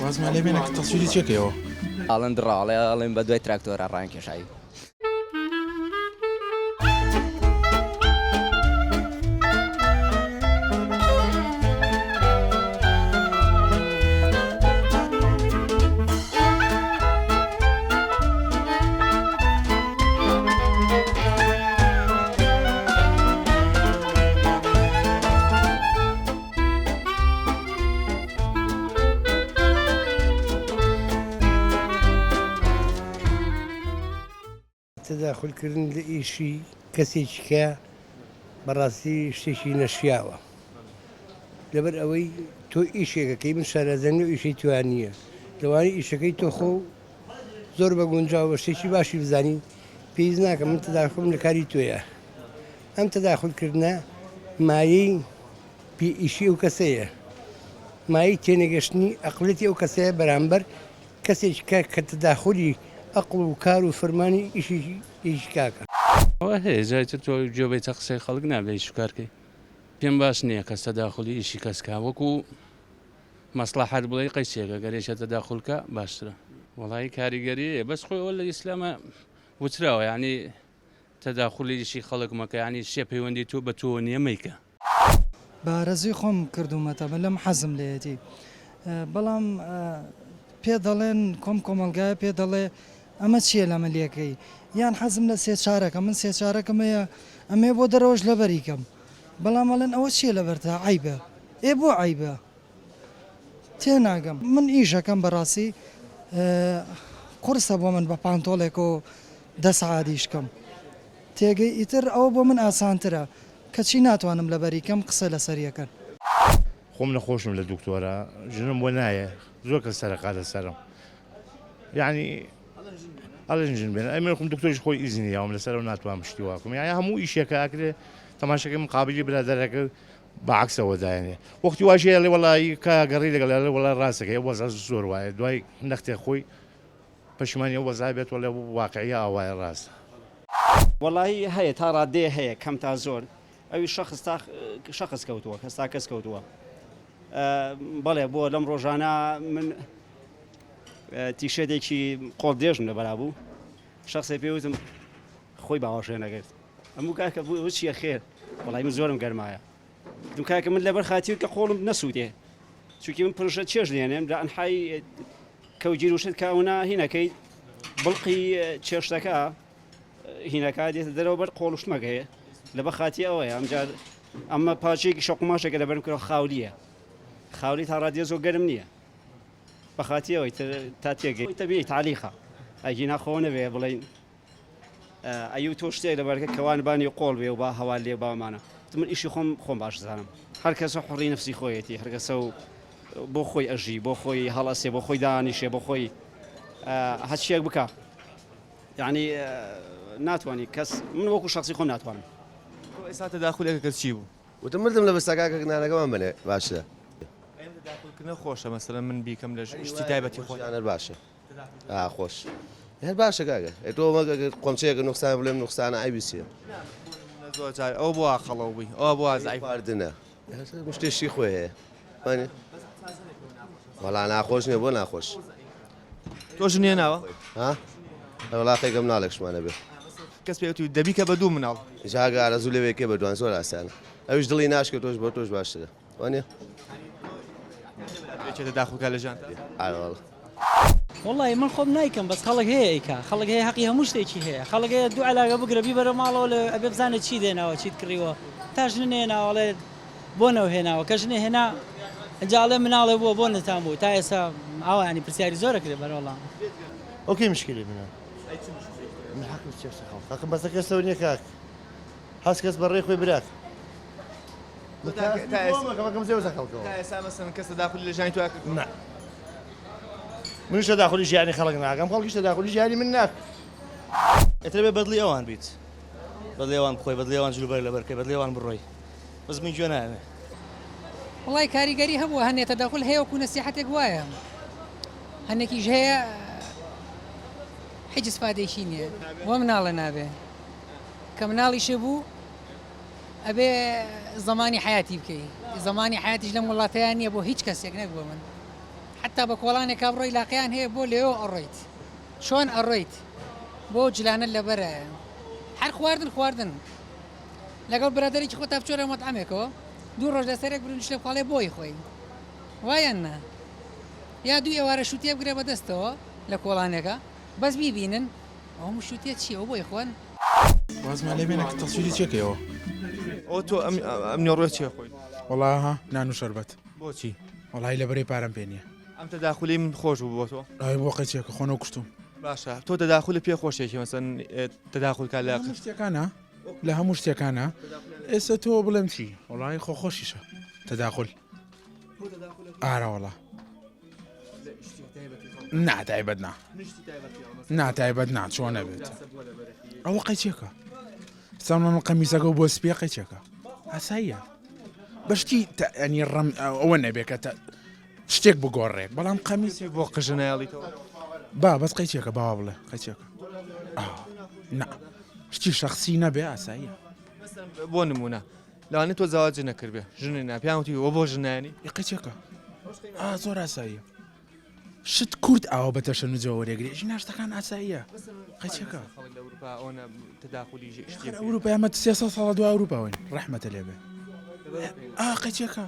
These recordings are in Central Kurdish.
وازمان لێ بێنە کە تەسویری چێکەوە ئاڵند ڕاڵێ ئەڵێن بە دوای تراکتۆرە ڕانکێشایی. تداخلکردن لە ئیشی کەسێکی کە بەڕاستی شتێکی نەشیاوە لەبەر ئەوەی تۆ ئیشێکەکەی من شارەزانانی و ئیشەی توان نییە لەوانەیە ئیشەکەی تۆ خۆ زۆر بە گونجاو بە شتێکی باشی بزانی پێویست ناکەم من تداخلم لە کاری تۆیە ئەم تداخلکردنە مایەی پێئیشی ئەو کەسەیە مایەی تێنەگەشتنی ئەقڵەتی ئەو کەسەیە بەرامبەر کەسێکی کە تداخلی ئەقڵ و کار و فەرمانی ئیشی کاکە ئەوە هەیە جایتر تۆ گوێبێتە قسەی خەڵک نابێ شکارکەی پێم باش نییە کەس تەداخلی ئیشی کەسکا وەکو مەسلحەت بڵێ قەیسێکە گەرێشە تەداخولکە باشترە وەڵی کاریگەری بەس خۆی ئەوە لە ئیسلامە وتراوە یعنی تەداخلی ئیشی خەڵک مەکە ینی شێ پەیوەندی تۆ بە تۆ نییە مەیکە بارەزی خۆم کردومەتەمە لەم حەزم لێتی بەڵام پێ دەڵێن کۆمەلگایە پێ دەڵێ ئەمە چییە لە مەلیەکەی یان حەزم لە سێ چارەکە من سێ چارەکەمەیە ئەمێ بۆ دەرەوەش لەبەریکەم بەڵام ئەڵێن ئەوە چییە لەبەرتا عیبە ئێ بۆ عیبە تێناگەم من ئیشەکەم بەڕاستی قورسە بۆ من بە پانتۆڵێک و دە سەعادیشکەم تێگەی ئیتر ئەوە بۆ من ئاسانترە کەچی ناتوانم لەبەریکەم قسە لەسەریەکەن خۆم نەخۆشم لە دکتۆرە ژنم بۆ نایە زۆر کەس سەرقا لەسەرم یعنی ئەڵێن ژن بێن ئەمێ خۆم دکتۆریش خۆی ئیزنی یاوم لەسەرەوە ناتوان پشتی واکەم یعنی هەموو ئیشێکە ئاکرێ تەماشەکەی مقابلی برادەرەکە بەعکسەوە دایێنێ وەختی واشەیە لێ وەڵی کا گەڕی لەگەڵ لە وەڵا ڕاستەکە ئەو وەزا زۆر وایە دوای نەختێ خۆی پەشیمانی ئەو وەزای بێت وەڵێ واقعی ئاوایە ڕاستە وەڵی هەیە تا ڕادێ هەیە کەم تا زۆر ئەوی شەخص کەوتووە کەستا کەس کەوتووە بەڵێ بۆ لەم ڕۆژانە من تیشێتێکی قۆڵ دێژم لە بەرابوو شخصی پێوتم خۆی باوەشێ نەگرت ئەموو کاکە بوو چیە خێر وەڵی من زۆرم گەرمایە دم کاکە من لەبەر خاتی کە قۆڵم نەسووتێ چونکی من پرۆژە چێژ دێنێم لە ئەنحای کەوجیر وشت کاونا هینەکەی بڵقی چێشتەکە هینەکە دێتە دەرەوە بەر قۆڵشتمەکەیە لەبەر خاتی ئەوەیە ئەمجار ئەمە پاچێکی شەقماشێکە لەبەرم کردەوە خاولیە خاولی تا ڕادیە زۆر گەرم نییە بەخاتیەوەی تا تێگەی تەبیعی تعلیقە ئەگی ناخۆ نەبێ بڵین ئەیو تۆ شتێک لەبەرکە کەوان بانی قۆڵ بێ و با هەوا لێ باوامانە من ئیشی خۆم باش زانم هەر کەسە حڕی نفسی خۆیەتی هەرکەسە و بۆ خۆی ئەژی بۆ خۆی هەڵەسێ بۆ خۆی دانیشێ بۆ خۆی هەچیەک بکە یعنی ناتوانانی کەس من وەکو شخصی خۆم ناتوانم ئێستا تەداخولێکە کەس چی بوو وتم مردم لە بەستاکاکە نانەکەمان بنێ باشە داخولکردنە خۆشە مەسەلەن من بیکەم لە شتی تایبەتی خۆیانەر باشە خۆش هەر باشە کاکە تۆ قۆمچەیەکە نوقسان بڵێم نوقسانە ئایبیسیە ئەو بۆ خەڵەو بووی ئەوە بۆ ئازایواردنە شتێشی خۆی هەیە وەڵا ناخۆش نیە بۆ ناخۆش تۆ ژنیە ناوە وڵاتێکم ناڵێکشمانە بێ کەس پێوتی دەبیکە بە دوو مناڵ جاگارە زوو لەوێکێ بە دوان زۆر ئاسانە ئەوش دڵی ناشکە تۆش بۆ تۆش باشترە وانە بێچێتە داخولکە لە ژان وڵی من خۆم نایکەم بەس خەڵک هەیە ئیکا خەڵک هەیە حەقی هەموو شتێکی هەیە خەڵک هەیە دوو علاگە بگرە بیبەرە ماڵەوە لە ئەبێ بزانێت چی دێناوە چیت کڕیوە تا ژنە هێناوەڵێ بۆ نەوە هێناوە کە ژنە هێنا ئەجاڵێ مناڵێ بووە بۆ نتان بوو تا ئێستا ئەوە ینی پرسیاری زۆرە کرێ بەرەوەڵام ئۆکەی مشکلی منە من حەقم چێشتە خەڵکم بەسە کەسەوە نییە کاک هەست کەس بەڕێ خۆی براک ئێستا مەسەن کەس تەداخولی لە ژانی تۆ نه منش تەداخولی ژیانی خەڵک ناکەم خەڵکیش تەداخولی ژیانی من ناک ئێتر بێ بەدڵی ئەوان بیت بەدڵی ئەوان بخۆی بەدڵی ئەوان جلوبەر لەبەرکەی بەدڵی ئەوان بڕۆی بەس من گوێ نایەنێ وڵی کاریگەری هەبووە هەنێ تەداخل هەیە وەکو نەسیحەتێک وایە هەنێکیش هەیە هیچ استفادەیەکی نییە وە مناڵە نابێ کە مناڵیشە بوو ئەبێ زمانی حیاتی بکەی زمانی حیاتیش لەم وڵاتەیان نییە بۆ هیچ کەسێک نەک بۆ من حتا بە کۆڵانێکا بڕۆی لاقییان هەیە بۆ لێەوە ئەڕۆیت چۆن ئەڕۆیت بۆ جلانە لەبەرە هەر خواردن لەگەڵ برادێکی خۆ تا بچۆرە مەطعمێکەوە دوو ڕۆژ لەسەرێک برنج لە بخەڵێ بۆی خۆی وایەن نا یا دوو ئێوارە شووتێ بگرێ بەدەستەوە لە کۆڵانێکە بەس بیبینن ئەو شووتێت چیە ئەو بۆی خۆن وازمان لێ بێنە کە تەسویری چێکەوە ئەو تۆ ئەم نێڕۆی چێ خۆی وەڵا ها نان و شەربەت بۆچی وەڵی لەبەرەی پارەم پێ نییە ئەم تەداخلی من خۆش بوو بۆ تۆ ئەوی بۆ قەچێکە خۆنەوە کوشتم باشە تۆ تەداخلی پێ خۆشێکی مەسەن تەداخلکە لە هەموو شتێکانە لە هەموو شتێکانە ئێستا تۆ بڵێم چی وەڵی خۆشیشە تەداخل ئارەوەڵا ناتایبەت نا ناتایبەت نا چۆن نەبێت ئەوە قەچێکە ساڵمان قەمیسەکە و بۆ سپێ قەچێکە ئاساییە بەشتی ئەنی ڕەم ئەوە نەبێت کە شتێک بگۆڕێت بەڵام قەمیسێ بۆ قژنایڵیتەوە با بەس قەچێکە باوا بڵێ قەچێکە نا شتی شخصی نەبێ ئاساییە بۆ نمونە لەوانێت تۆ زاواج نەکردبێ ژنی ناپیانوتی وە بۆ ژنانی قەچێکە زۆر ئاساییە شت کورد ئاوە بە تەشە نوجەوە وەرێگری ژی ناشتەکان ئاساییە قەچێکە ئەوروپا ئەمە 300 ساڵە دو ئەوروپاوین ڕەحمەتە لێبێ قەچێکە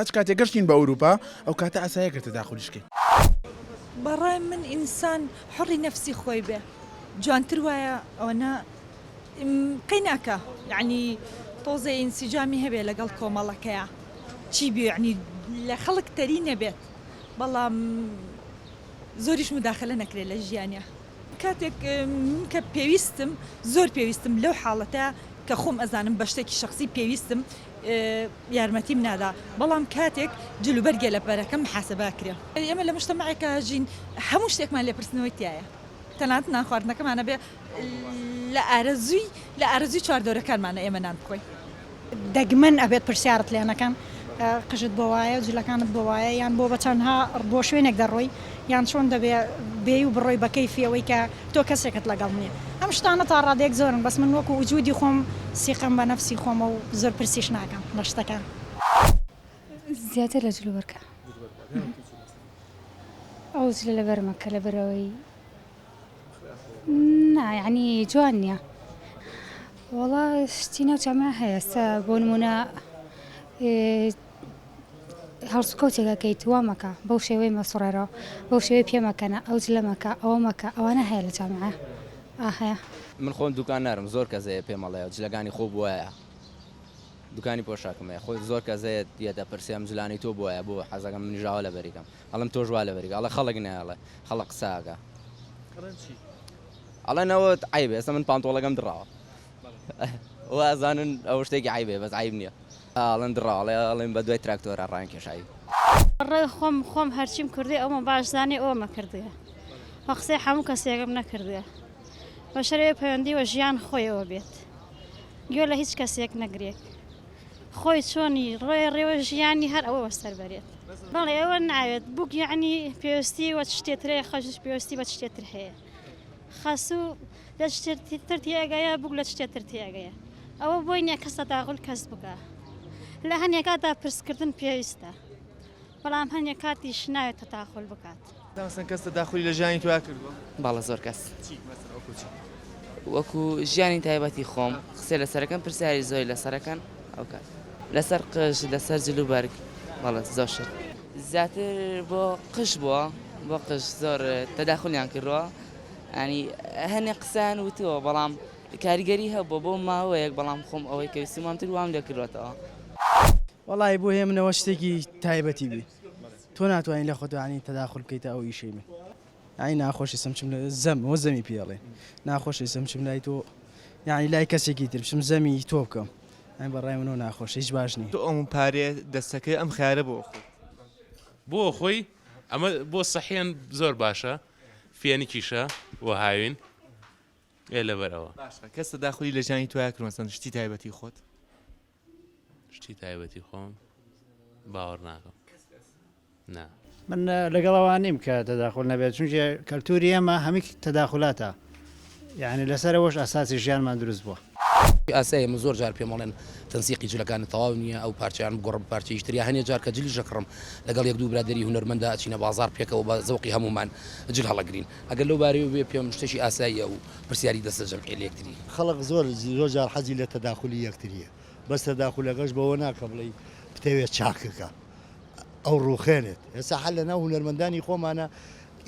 هەچ کاتێک گەشتین بە ئەوروپا ئەو کاتە ئاساییەکە تەداخلیشکەین بەڕای من ئینسان حڕی نەفسی خۆی بێ جوانتر وایە ئەوەنە قەی ناکە یعنی تۆزە ئینسیجامی هەبێ لەگەڵ کۆمەڵەکەیە چی بێ یعنی لە خەڵک تەری نەبێت بەڵام زۆریش مداخلە نەکرێت لە ژیانە کاتێک کە پێویستم زۆر پێویستم لەو حاڵەتە کە خۆم ئەزانم بە شتێکی شخصی پێویستم یارمەتیم نادا بەڵام کاتێک جلوبەرگێ لە بەرەکەم حاسەباکرێ ئێمە لە مشتەماعێکە ژین هەموو شتێکمان لێپرسنەوەی تایە تەنانەت نان خواردنەکەمانە بێ لە ئارەزوی چواردۆرەکانمانە ئێمە نان بخۆین دەگمەن ئەبێت پرسیارت لێنەکەم قژت بۆ وایە جلەکانت بۆ وایە یان بۆ بە چەندها بۆ شوێنێک دەڕۆی یان چۆن دەبێ بێ و بڕۆی بە کەیفیەوەی کە تۆ کەسێکت لەگەڵ نییە ئەم شتانە تا ڕادێک زۆرن بەس من وەکو وجودی خۆم سیقم بە نەفسی خۆمە و زۆر پرسیش ناکەم لە شتەکان زیاتر لە جلوبەرکە ئەو جلە لەبەرمەکە لەبەرەوەی یعنی جوان نییە وەڵا شتی ناوچەمە هەیە ئێستا بۆ نمونە هەڵسوکەوتێکەکەیت وا مەکە بەو شێوەی مەسوڕێرەوە بەو شێوەی پێمەکەنە ئەو جلە مەکە ئەوە مەکە ئەوانە هەیە لە جامعە هەیە من خۆم دوکان نارم زۆر کەسەیە پێمەڵەیە جلەکانی خۆ بووایە دوکانی پۆشاکمەیە خۆی زۆر کەسەیە دیێتە پرسیام جلانی تۆ بووایە بۆ حەزەکەم منیژاوە لە بەریکەم ئەڵم تۆ ژوا لە بەریکە ئەڵە خەڵک نایڵێ خەڵق قساکە ئەڵێنەوە عیبێ ئێستا من پانتۆڵەکەم دڕاوە وازانن ئەو شتێکی عیبێ بەس عیب نییە ئاڵێن دڕاڵێ ئەڵێن بە دوای تراکتۆرە ڕانکێشایی ڕێ خۆم هەرچیم کردی ئەومە باشزانانی ئەومە کردووە وە قسەی هەموو کەسێکم نەکردووە بە شەرێ پەیوەندیوە ژیان خۆیەوە بێت گوێ لە هیچ کەسێک نەگرێت خۆی چۆنی ڕێوە ژیانی هەر ئەوە وەستەر بەرێت بەڵێ ئەوە ناوێت بووک یعنی پێویستی وە شتێترەیە خەش پێویستی بە شتێتر هەیە خەسوو لە شتێتر تێگەیە بووک لە شتێتر تێگەیە ئەوە بۆی نییە کەس تەداخل کەس بکە لە هەنێک کاتا پرسکردن پێویستە بەڵام هەنێک کاتیش ناوێت تەداخل بکات دەمەسەن کەس تەداخلی لە ژیانی تۆ کردووە باڵە زۆر کەس وەکو ژیانی تایبەتی خۆم قسە لەسەرەکەم پرسیاری زۆری لەسەرەکەن ئەو کات لەسەر قژ لەسەر جلوبەرگ بەڵێ زۆر شت زیاتر بۆ قژ بووە بۆ قژ زۆر تەداخلیان کردووە ینی هەنێ قسەیان وتووە بەڵام کاریگەری هەبووە بۆ ماوەیەک بەڵام خۆم ئەوەی کە ویستمانتر وام لێ کردوێتەوە وەڵی بۆ هێمنەوە شتێکی تایبەتی بی تۆ ناتوانین لە خۆتوانی تەداخل بکەیتە ئەو ئیشەی من ئای ناخۆشی سمچم لە زەمەوە زەمی پێڵێ ناخۆشی سمچم لای تۆ یعنی لای کەسێکی تر بچم زەمی تۆ بکەم ئەین بەڕای منەوە ناخۆش هیچ باش نی تۆ ئەم پارێ دەستەکەی ئەم خیارە بۆ بۆ خۆی ئەمە بۆ سەحیان زۆر باشە فێنێکیشە وە هاوین ئێ لەبەرەوە کەس تەداخلی لە ژیانی تۆ کردووە چەند شتی تایبەتی خۆت شتی تایبەتی خۆم باوەڕ ناکەم نا من لەگەڵەوە نیم کە تەداخل نەبێت چونکە کەلتوری ئێمە هەمی تەداخلاتە یعنی لەسەرەوەش ئاساسی ژیانمان دروست بووە ئاسایە من زۆر جار پێم بڵێن تەنسیقی جلەکانی تەواو نییە ئەو پارچیان بگۆڕم پارچەی تریا هەنێ جار کە جلی ژەکڕم لەگەڵ یەک دوو برادری هونەرمەندا ئەچینە بازار پێکەوە بە زەوقی هەمومان جل هەڵەگرین ئەگەر لەو بارەوە بێ پێم شتێکی ئاساییە و پرسیاری دەستە جەمعی لە یەکتری خەڵک زۆر جار حەزی لە تەداخلی یەکتریە بەس تەداخولەکەش بەوە ناکە بڵێ بتەوێت چاکەکە ئەو ڕوخێنێت ئێستا حەل لەناو هونەرمەندانی خۆمانە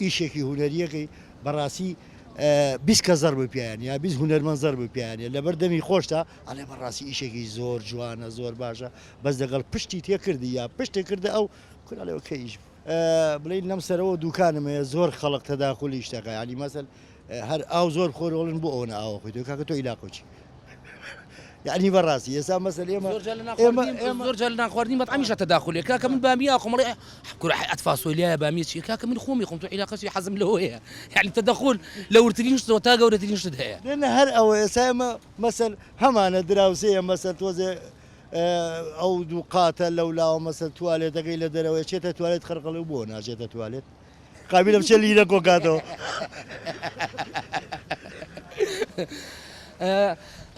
ئیشێکی هونەریەکەی بەڕاستی 20 کە زەر بپیان یا 20 هونەرمەند زەر بپیانێ لەبەر دەمی خۆشتا ئەڵێ بەڕاستی ئیشێکی زۆر جوانە زۆر باشە بەس دەگەڵ پشتی تێکردی یا پشتێک کردە ئەو کورالەوە کەیش بڵین لەم سەرەوە دوکانمەیە زۆر خەڵک تەداخلی شتەکە ینی مەسەل هەر ئاو زۆر خۆرەڵن بۆ ئەوە ئاوە خۆی تۆ کاکە تۆ ئیلاقۆچی یعنی بەڕاستی ئێستا مەسەل زۆر جار لە ناخواردنی بەطعمیشە تەداخولێ کاکە من بامیە خۆمەڵێ کورە ئەتفاسۆلیایە بامیە چیە کاکە من خۆمی خۆم تۆ عیلاقەتی حەزم لەوەیە یعنی تەدەخول لە ورترین شتەوە تا گەورەترین شت هەیە لێنە هەر ئەوە ئێستا ئێمە مەسەل هەمانە دراوسەیە مەسەل تۆزێ ئەو دوو قاتە لەولاوە مەسەل توالێتەکەی لە دەرەوەی چێتە توالێت خەرقەڵی بۆ ناچێتە توالێت قابل بچێ لیرە کۆکاتەوە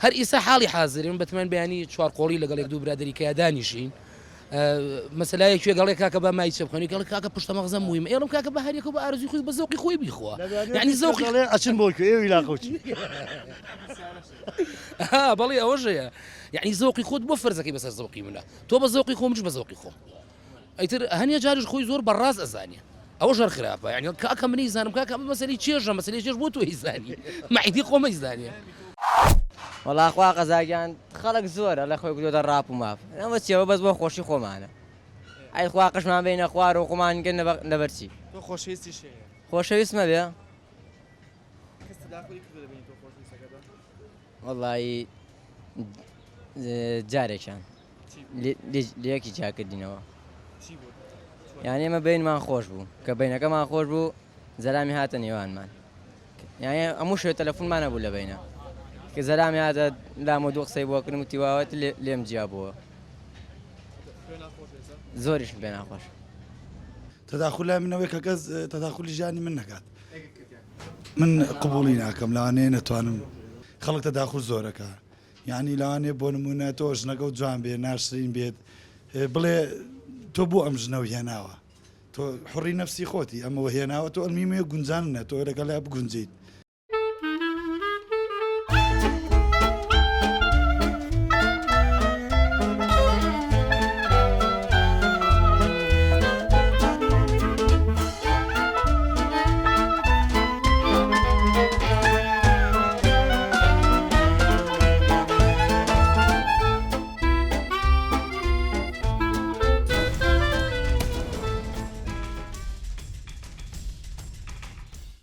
هەر ئیسا حاڵی حازرین بەتمان بەیانی چوارقۆڵی لەگەڵ یەک دوو برادری کە دانیشین مەسەلایەک کوێ گەڵێ کاکە بە مای چە بخۆنی گەڵێ کاکە پشتە مەغزە مویم ئێڵم کاکە بە هەریەکە بە ئارزوی خۆی بە زەوقی خۆی بیخوا یعنی زەوقی ئەچن بۆ کوێ ئێوە عیلاقۆچی بەڵێ ئەوەژەیە یعنی زەوقی خۆت بۆ فەرزەکەی بەسەر زەوقی منە تۆ بە زەوقی خۆ منش بە زەوقی خۆم ئەیتر هەنێ جارش خۆی زۆر بەڕاز ئەزانێ ئەوە ژەر خراپە یعنی کاکە منی زانم کاکە مەسەلی چێژە مەسەلی چێژ بۆ تۆ هیزانی مەعیدی خۆمە زانێ وەڵاخوا قەزاگیان خەڵک زۆرە لە خۆی گوتۆتە ڕاپ و ماپ ئەمە چێوە بەس بۆ خۆشی خۆمانە ئەی خوا قشمان بینە خوار و خۆمانگەن لەبەرچی تۆ خۆشەویستی شەیە خۆشەویستمە بێ وەڵی جارێکیان لەیەکی جاکردینەوە یعنی ئێمە بینمان خۆش بوو کە بینەکەمان خۆش بوو زەلامی هاتە نێوانمان یعنی هەموو شوێ تەلەفۆنمان نەبوو لە بینە کە زەلامی هاتە لام و دوو قسەی بۆکردم و تیواوەت لێم جیابەوە زۆریش پێ ناخۆش تەداخل منەوەی کە کەس تەداخلی ژیانی من نەکات من قبولی ناکەم لەوانەیە نەتوانم خەڵک تەداخل زۆرەکە یعنی لەوانەیە بۆ نمونە تۆ ژنەکە و جوان بێ ناشرین بێت بڵێ تۆ بۆ ئەم ژنەوە هێناوە تۆ حڕی نەفسی خۆتی ئەمەوە هێناوە تۆ ئەلمیمەیە گونجانە تۆ لەگەڵا بگونجیت